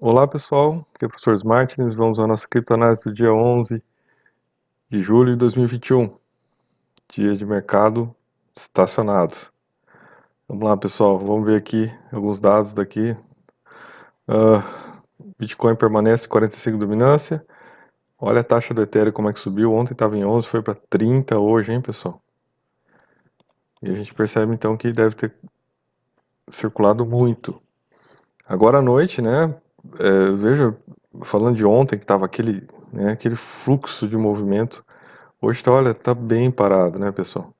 Olá pessoal, aqui é o professor Martins, vamos à nossa criptoanálise do dia 11 de julho de 2021, dia de mercado estacionado. Vamos lá pessoal, vamos ver aqui alguns dados daqui. Bitcoin permanece 45 dominância, olha a taxa do Ethereum como é que subiu, ontem estava em 11, foi para 30 hoje, hein pessoal? E a gente percebe então que deve ter circulado muito. Agora à noite, né, veja, falando de ontem que estava aquele fluxo de movimento. Hoje tá, olha, tá bem parado, né, pessoal?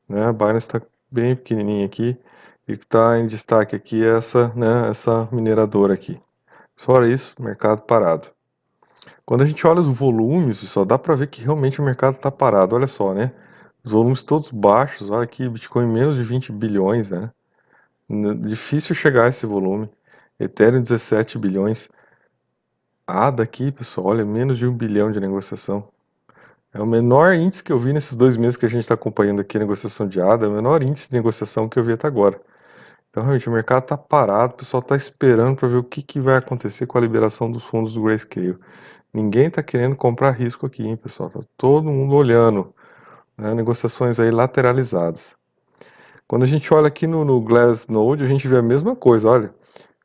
Né, a Binance está bem pequenininha aqui e o que está em destaque aqui é essa mineradora aqui. Fora isso, mercado parado. Quando a gente olha os volumes, pessoal, dá para ver que realmente o mercado está parado. Olha só, né? Os volumes todos baixos. Olha aqui, Bitcoin menos de 20 bilhões, né? Difícil chegar a esse volume. Ethereum 17 bilhões. ADA aqui, pessoal, olha, menos de 1 bilhão de negociação. É o menor índice que eu vi nesses 2 meses que a gente está acompanhando aqui a negociação de ADA, é o menor índice de negociação que eu vi até agora. Então, realmente, o mercado está parado, o pessoal está esperando para ver o que vai acontecer com a liberação dos fundos do Grayscale. Ninguém está querendo comprar risco aqui, hein, pessoal? Tá todo mundo olhando, né, negociações aí lateralizadas. Quando a gente olha aqui no Glassnode, a gente vê a mesma coisa, olha,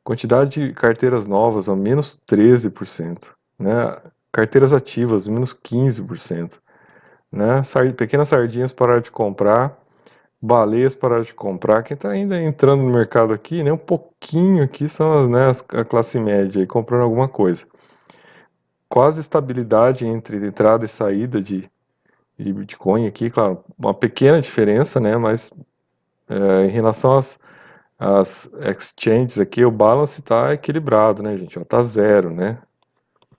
quantidade de carteiras novas, a menos 13%, né? Carteiras ativas, menos 15%. Né? Pequenas sardinhas pararam de comprar, baleias pararam de comprar. Quem está ainda entrando no mercado aqui, né, um pouquinho aqui são a classe média aí, comprando alguma coisa. Quase estabilidade entre entrada e saída de Bitcoin aqui, claro, uma pequena diferença, né, mas em relação às exchanges aqui, o balance está equilibrado, né, gente, está zero, né.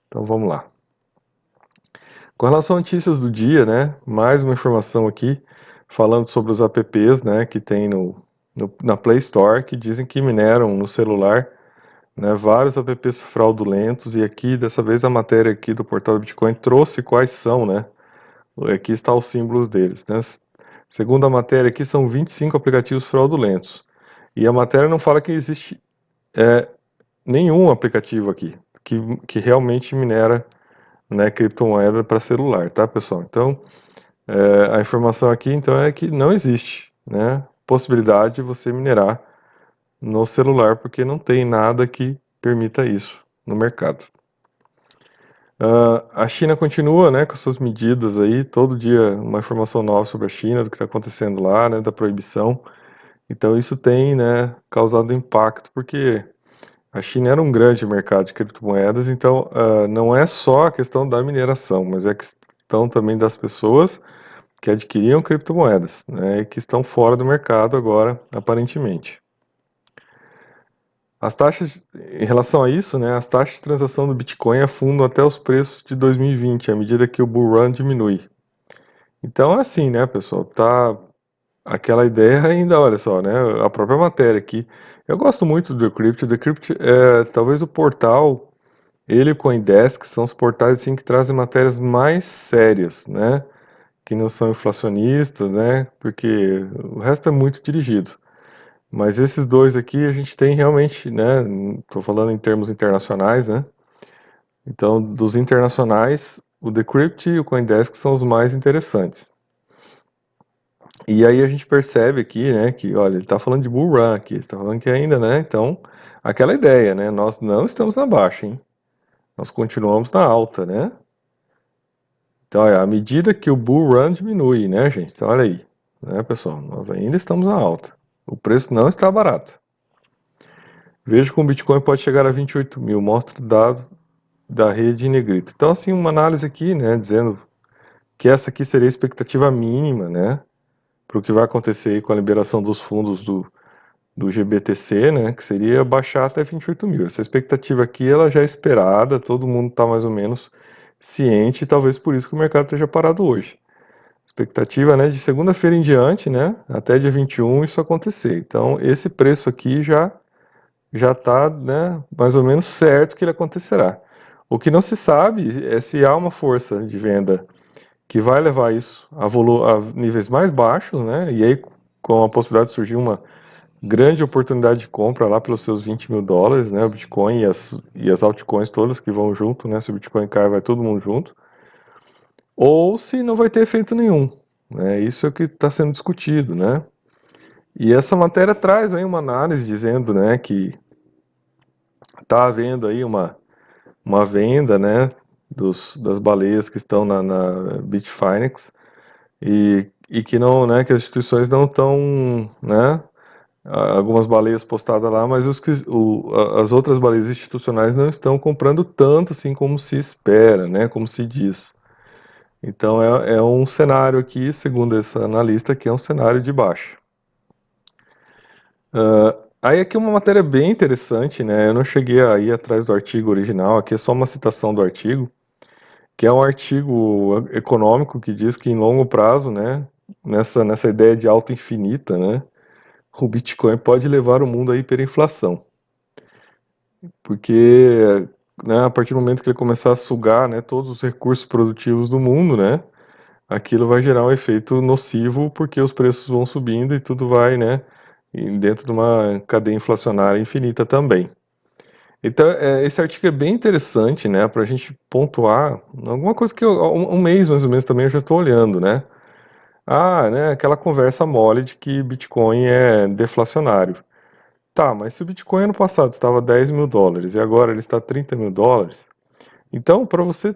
Então vamos lá. Com relação a notícias do dia, né, mais uma informação aqui, falando sobre os apps, né, que tem na Play Store, que dizem que mineram no celular, né, vários apps fraudulentos, e aqui, dessa vez, a matéria aqui do portal do Bitcoin trouxe quais são, né, aqui está os símbolos deles, né, segundo a matéria aqui, são 25 aplicativos fraudulentos, e a matéria não fala que existe nenhum aplicativo aqui que realmente minera, né, criptomoeda para celular, tá, pessoal? Então, a informação aqui, então, é que não existe, né, possibilidade de você minerar no celular, porque não tem nada que permita isso no mercado. A China continua, né, com suas medidas aí, todo dia uma informação nova sobre a China, do que está acontecendo lá, né, da proibição. Então, isso tem, né, causado impacto, porque a China era um grande mercado de criptomoedas, então não é só a questão da mineração, mas é a questão também das pessoas que adquiriam criptomoedas, né, e que estão fora do mercado agora, aparentemente. As taxas, em relação a isso, né, as taxas de transação do Bitcoin afundam até os preços de 2020, à medida que o bull run diminui. Então, é assim, né, pessoal, tá aquela ideia ainda, olha só, né, a própria matéria aqui. Eu gosto muito do Decrypt. O Decrypt é talvez o portal, ele e o CoinDesk são os portais assim que trazem matérias mais sérias, né, que não são inflacionistas, né, porque o resto é muito dirigido. Mas esses dois aqui a gente tem realmente, né, estou falando em termos internacionais, né, então dos internacionais, o Decrypt e o CoinDesk são os mais interessantes. E aí a gente percebe aqui, né, que, olha, ele está falando de bull run aqui, ele está falando que ainda, né, então, aquela ideia, né, nós não estamos na baixa, hein, nós continuamos na alta, né. Então, olha, à medida que o bull run diminui, né, gente, então olha aí, né, pessoal, nós ainda estamos na alta, o preço não está barato. Veja como o Bitcoin pode chegar a 28 mil, mostra dados da rede em negrito. Então, assim, uma análise aqui, né, dizendo que essa aqui seria a expectativa mínima, né, para o que vai acontecer aí com a liberação dos fundos do GBTC, né, que seria baixar até 28 mil. Essa expectativa aqui, ela já é esperada, todo mundo está mais ou menos ciente, e talvez por isso que o mercado esteja parado hoje. Expectativa, né, de segunda-feira em diante, né, até dia 21 isso acontecer. Então, esse preço aqui já está, né, mais ou menos certo que ele acontecerá. O que não se sabe é se há uma força de venda que vai levar isso a níveis mais baixos, né, e aí com a possibilidade de surgir uma grande oportunidade de compra lá pelos seus 20 mil dólares, né? O Bitcoin e as altcoins todas que vão junto, né? Se o Bitcoin cai, vai todo mundo junto. Ou se não vai ter efeito nenhum, né? Isso é o que está sendo discutido, né? E essa matéria traz aí uma análise dizendo, né, que está havendo aí uma venda, né, das baleias que estão na Bitfinex e que não, né, que as instituições não estão, né, algumas baleias postadas lá, mas as outras baleias institucionais não estão comprando tanto assim como se espera, né, como se diz. Então é um cenário aqui, segundo essa analista, que é um cenário de baixa. Aí aqui uma matéria bem interessante, né? Eu não cheguei a ir atrás do artigo original, aqui é só uma citação do artigo, que é um artigo econômico que diz que em longo prazo, né, nessa ideia de alta infinita, né, o Bitcoin pode levar o mundo à hiperinflação. Porque, né, a partir do momento que ele começar a sugar, né, todos os recursos produtivos do mundo, né, aquilo vai gerar um efeito nocivo porque os preços vão subindo e tudo vai, né, dentro de uma cadeia inflacionária infinita também. Então, esse artigo é bem interessante, né, para a gente pontuar alguma coisa que um mês mais ou menos também eu já estou olhando, né. Ah, né, aquela conversa mole de que Bitcoin é deflacionário. Tá, mas se o Bitcoin ano passado estava 10 mil dólares e agora ele está 30 mil dólares, então para você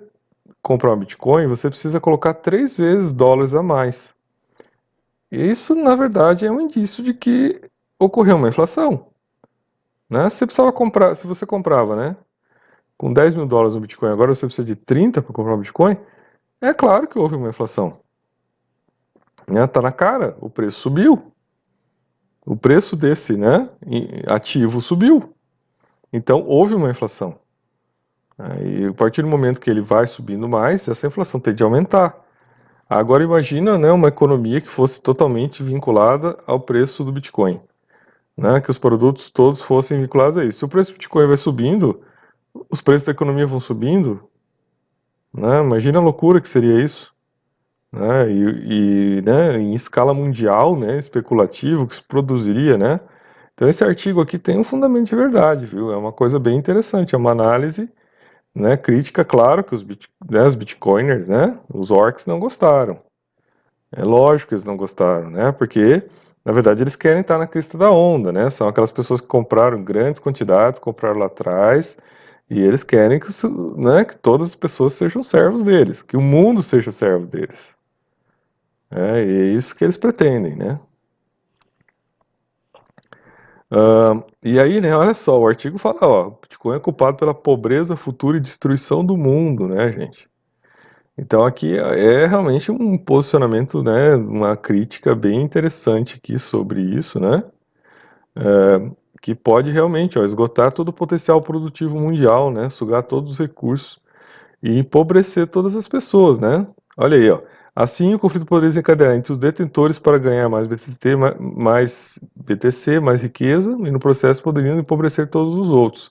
comprar um Bitcoin, você precisa colocar 3 vezes dólares a mais. Isso, na verdade, é um indício de que ocorreu uma inflação, né? Você precisava comprar, se você comprava, né, com 10 mil dólares no Bitcoin, agora você precisa de 30 para comprar um Bitcoin, é claro que houve uma inflação. Né? Tá na cara, o preço subiu. O preço desse, né, ativo subiu. Então houve uma inflação. E a partir do momento que ele vai subindo mais, essa inflação tende a aumentar. Agora imagina, né, uma economia que fosse totalmente vinculada ao preço do Bitcoin, né, que os produtos todos fossem vinculados a isso. Se o preço do Bitcoin vai subindo, os preços da economia vão subindo, né? Imagina a loucura que seria isso, né? Né, em escala mundial, né, especulativo que se produziria, né? Então esse artigo aqui tem um fundamento de verdade, viu? É uma coisa bem interessante, é uma análise, né, crítica, claro que os bitcoiners, né, os orcs não gostaram. É lógico que eles não gostaram, né? Porque na verdade eles querem estar na crista da onda, né? São aquelas pessoas que compraram grandes quantidades, compraram lá atrás, e eles querem que, né, que todas as pessoas sejam servos deles, que o mundo seja servo deles. E é isso que eles pretendem, né? E aí, né, olha só, o artigo fala, ó, Bitcoin é culpado pela pobreza futura e destruição do mundo, né, gente? Então aqui é realmente um posicionamento, né, uma crítica bem interessante aqui sobre isso, né? Que pode realmente, ó, esgotar todo o potencial produtivo mundial, né? Sugar todos os recursos e empobrecer todas as pessoas, né? Olha aí, ó. Assim, o conflito poderia desencadear entre os detentores para ganhar mais BTT, mais BTC, mais riqueza, e no processo poderiam empobrecer todos os outros,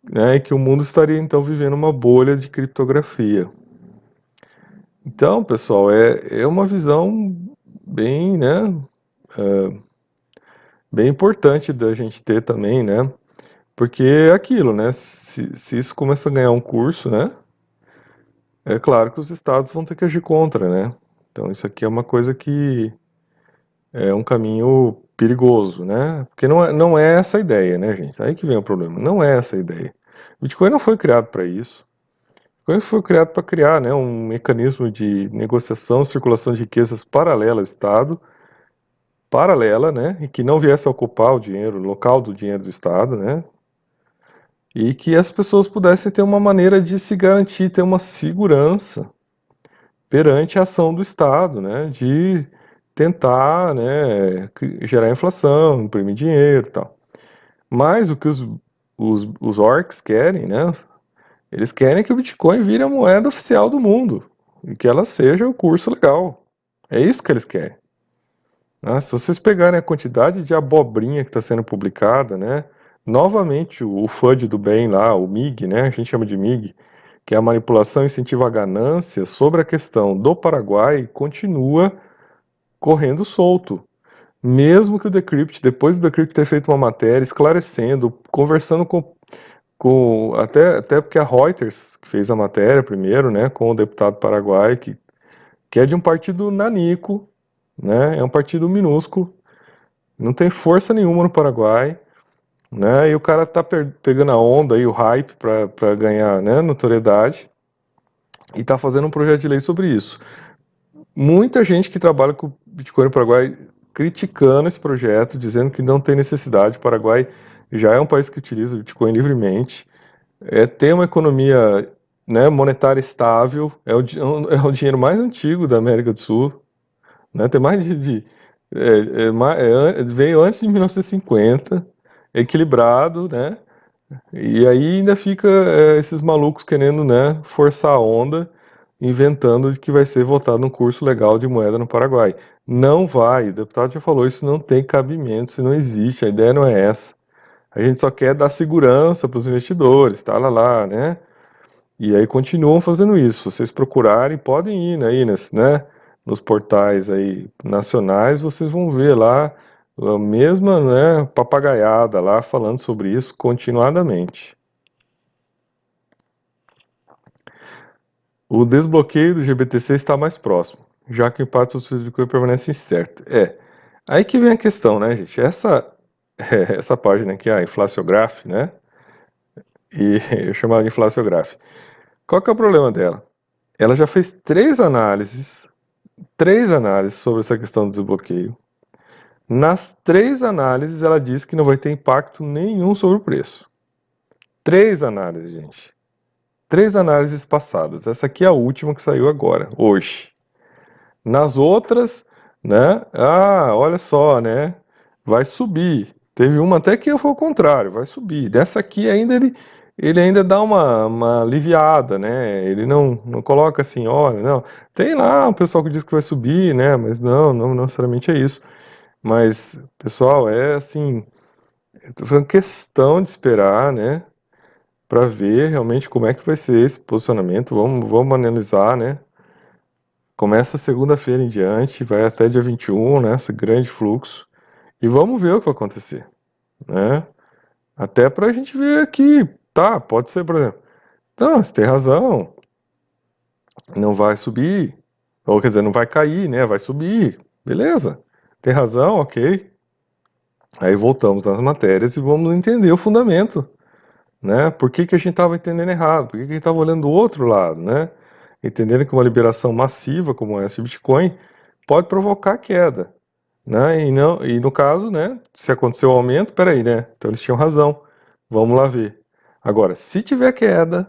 né? E que o mundo estaria então vivendo uma bolha de criptografia. Então, pessoal, é uma visão bem, né, bem importante da gente ter também, né? Porque é aquilo, né? Se isso começa a ganhar um curso, né? É claro que os estados vão ter que agir contra, né? Então isso aqui é uma coisa que é um caminho perigoso, né? Porque não é essa a ideia, né, gente? Aí que vem o problema. Não é essa a ideia. O Bitcoin não foi criado para isso. O Bitcoin foi criado para criar, né, um mecanismo de negociação e circulação de riquezas paralela ao Estado, paralela, né, e que não viesse a ocupar o dinheiro, o local do dinheiro do Estado, né, e que as pessoas pudessem ter uma maneira de se garantir, ter uma segurança perante a ação do Estado, né, de tentar, né, gerar inflação, imprimir dinheiro e tal. Mas o que os orcs querem, né, eles querem que o Bitcoin vire a moeda oficial do mundo e que ela seja o curso legal. É isso que eles querem. Né? Se vocês pegarem a quantidade de abobrinha que está sendo publicada, né, novamente o FUD do bem lá, o MIG, né, a gente chama de MIG, que é a manipulação incentiva a ganância sobre a questão do Paraguai, continua correndo solto. Mesmo que o Decrypt, depois do Decrypt ter feito uma matéria esclarecendo, conversando até porque a Reuters que fez a matéria primeiro, né, com o deputado paraguaio, que é de um partido nanico, né, é um partido minúsculo, não tem força nenhuma no Paraguai, né, e o cara tá pegando a onda aí, o hype para ganhar, né, notoriedade, e tá fazendo um projeto de lei sobre isso. Muita gente que trabalha com Bitcoin no Paraguai criticando esse projeto, dizendo que não tem necessidade. O Paraguai já é um país que utiliza o Bitcoin livremente, tem uma economia, né, monetária estável, é o dinheiro mais antigo da América do Sul, né, tem mais veio antes de 1950, equilibrado, né, e aí ainda fica esses malucos querendo, né, forçar a onda, inventando de que vai ser votado um curso legal de moeda no Paraguai. Não vai, o deputado já falou, isso não tem cabimento, isso não existe, a ideia não é essa. A gente só quer dar segurança para os investidores, tá lá, né? E aí continuam fazendo isso. Vocês procurarem, podem ir aí, nos portais aí nacionais, vocês vão ver lá a mesma, né, papagaiada lá falando sobre isso continuadamente. O desbloqueio do GBTC está mais próximo, já que o impacto dos preços do Bitcoin permanece incerto. Aí que vem a questão, né, gente? Essa página aqui, a Inflaciograph, né? E eu chamo ela de Inflaciograph. Qual que é o problema dela? Ela já fez três análises sobre essa questão do desbloqueio. Nas três análises, ela diz que não vai ter impacto nenhum sobre o preço. Três análises, gente. Três análises passadas. Essa aqui é a última que saiu agora, hoje. Nas outras, né? Olha só, né? Vai subir. Teve uma até que foi o contrário, vai subir. Dessa aqui ainda ele ainda dá uma aliviada, né? Ele não coloca assim, olha, não. Tem lá um pessoal que diz que vai subir, né? Mas não necessariamente é isso. Mas, pessoal, é assim, foi uma questão de esperar, né? Para ver realmente como é que vai ser esse posicionamento. Vamos analisar, né? Começa segunda-feira em diante, vai até dia 21, né? Esse grande fluxo. E vamos ver o que vai acontecer, né? Até para a gente ver aqui, tá? Pode ser, por exemplo, não, você tem razão, não vai subir, ou quer dizer, não vai cair, né? Vai subir, beleza? Tem razão, ok. Aí voltamos nas matérias e vamos entender o fundamento, né? Por que a gente estava entendendo errado? Por que a gente estava olhando do outro lado, né? Entendendo que uma liberação massiva como essa de Bitcoin pode provocar queda, né? E no caso, né? Se aconteceu o aumento, peraí, né? Então eles tinham razão. Vamos lá ver. Agora, se tiver queda,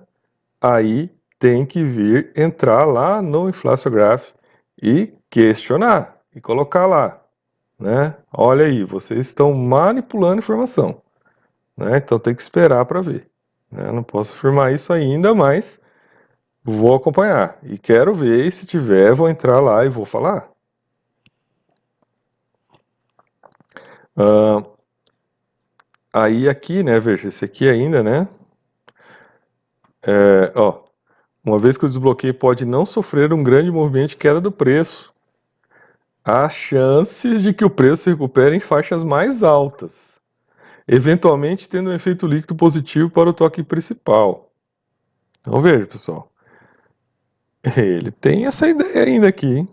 aí tem que vir entrar lá no Inflaciograph e questionar e colocar lá, né? Olha aí, vocês estão manipulando informação, né? Então tem que esperar para ver, né? Não posso afirmar isso ainda, mas vou acompanhar e quero ver, e se tiver, vou entrar lá e vou falar. Aí aqui, né, veja, esse aqui ainda, né, ó, uma vez que o desbloqueio pode não sofrer um grande movimento de queda do preço, há chances de que o preço se recupere em faixas mais altas, eventualmente tendo um efeito líquido positivo para o toque principal. Então veja, pessoal, ele tem essa ideia ainda aqui, hein?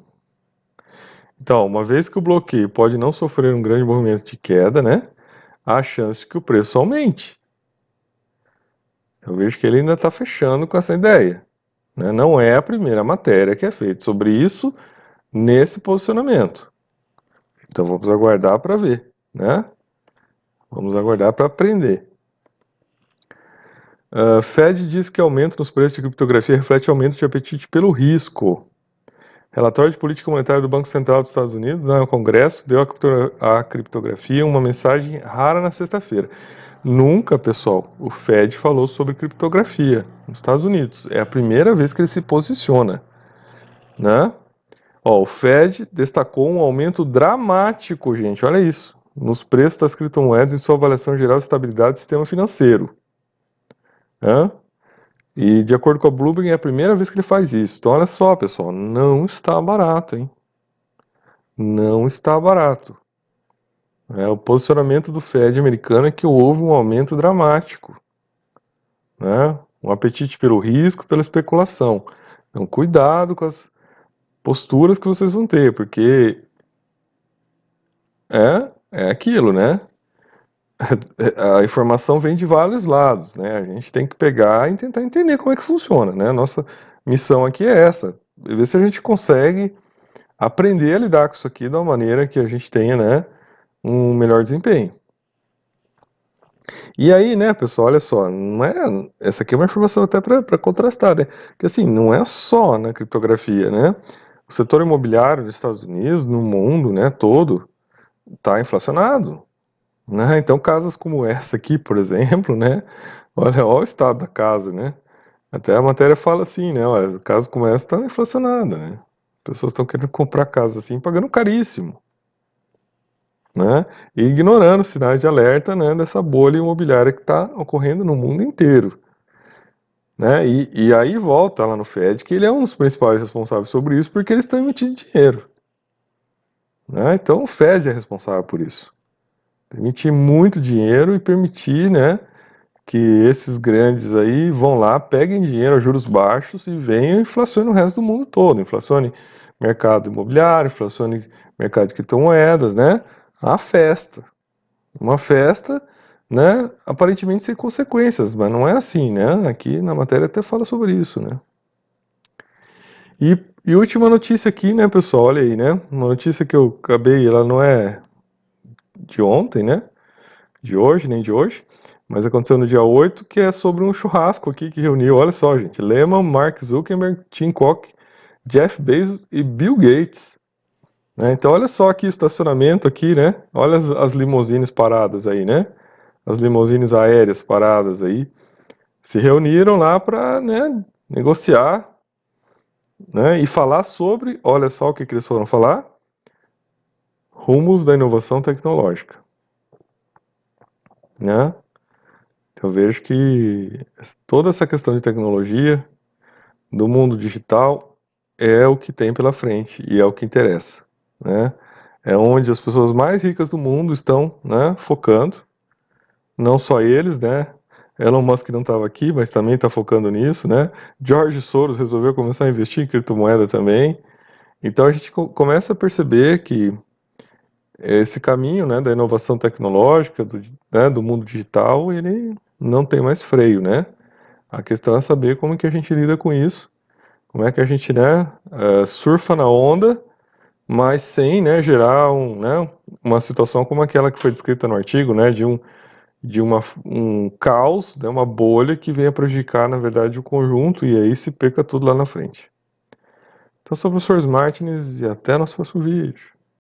Então, uma vez que o bloqueio pode não sofrer um grande movimento de queda, né, há chance de que o preço aumente. Eu vejo que ele ainda está fechando com essa ideia, né? Não é a primeira matéria que é feita sobre isso nesse posicionamento. Então vamos aguardar para ver, né? Vamos aguardar para aprender. Fed diz que aumento nos preços de criptografia reflete aumento de apetite pelo risco. Relatório de política monetária do Banco Central dos Estados Unidos, né, o Congresso, deu à criptografia uma mensagem rara na sexta-feira. Nunca, pessoal, o Fed falou sobre criptografia nos Estados Unidos. É a primeira vez que ele se posiciona, né? Ó, o Fed destacou um aumento dramático, gente, olha isso, nos preços das criptomoedas em sua avaliação geral de estabilidade do sistema financeiro. Né? E de acordo com a Bloomberg, é a primeira vez que ele faz isso. Então, olha só, pessoal, não está barato, hein? Não está barato. O posicionamento do Fed americano é que houve um aumento dramático, né? Um apetite pelo risco, pela especulação. Então, cuidado com as posturas que vocês vão ter, porque é aquilo, né? A informação vem de vários lados, né? A gente tem que pegar e tentar entender como é que funciona, né? Nossa missão aqui é essa, ver se a gente consegue aprender a lidar com isso aqui de uma maneira que a gente tenha, né, um melhor desempenho. E aí, né, pessoal, olha só, não é, essa aqui é uma informação até para contrastar, né? Que assim, não é só na criptografia, né? O setor imobiliário nos Estados Unidos, no mundo, né, todo, está inflacionado, né? Então, casas como essa aqui, por exemplo, né? Olha o estado da casa, né? Até a matéria fala assim, né? Olha, casa como essa está inflacionada, né? Pessoas estão querendo comprar casa assim, pagando caríssimo, né? E ignorando sinais de alerta, né? Dessa bolha imobiliária que está ocorrendo no mundo inteiro, né? E aí volta lá no Fed que ele é um dos principais responsáveis sobre isso, porque eles estão emitindo dinheiro, né? Então o Fed é responsável por isso, emitir muito dinheiro e permitir, né, que esses grandes aí vão lá, peguem dinheiro a juros baixos e venham e inflacionem o resto do mundo todo, inflacione mercado imobiliário, inflacione mercado de criptomoedas, né? A festa, uma festa, né, aparentemente sem consequências, mas não é assim, né? Aqui na matéria até fala sobre isso, né? E última notícia aqui, né, pessoal, olha aí, né? Uma notícia que eu acabei, ela não é de ontem, né? De hoje, nem de hoje, mas aconteceu no dia 8, que é sobre um churrasco aqui que reuniu, olha só, gente, Lehman, Mark Zuckerberg, Tim Cook, Jeff Bezos e Bill Gates, né? Então olha só aqui o estacionamento aqui, né? Olha as limusines paradas aí, né? As limusines aéreas paradas aí, se reuniram lá para, né, negociar, né, e falar sobre, olha só o que eles foram falar, rumos da inovação tecnológica, né? Eu vejo que toda essa questão de tecnologia, do mundo digital, é o que tem pela frente e é o que interessa, né? É onde as pessoas mais ricas do mundo estão, né, focando, não só eles, né? Elon Musk não estava aqui, mas também está focando nisso, né? George Soros resolveu começar a investir em criptomoeda também. Então a gente começa a perceber que esse caminho, né, da inovação tecnológica, do mundo digital, ele não tem mais freio, né? A questão é saber como que a gente lida com isso, como é que a gente, né, surfa na onda, mas sem, né, gerar uma situação como aquela que foi descrita no artigo, né, um caos, né, uma bolha que venha prejudicar, na verdade, o conjunto e aí se perca tudo lá na frente. Então, sou o professor Martins e até nosso próximo vídeo.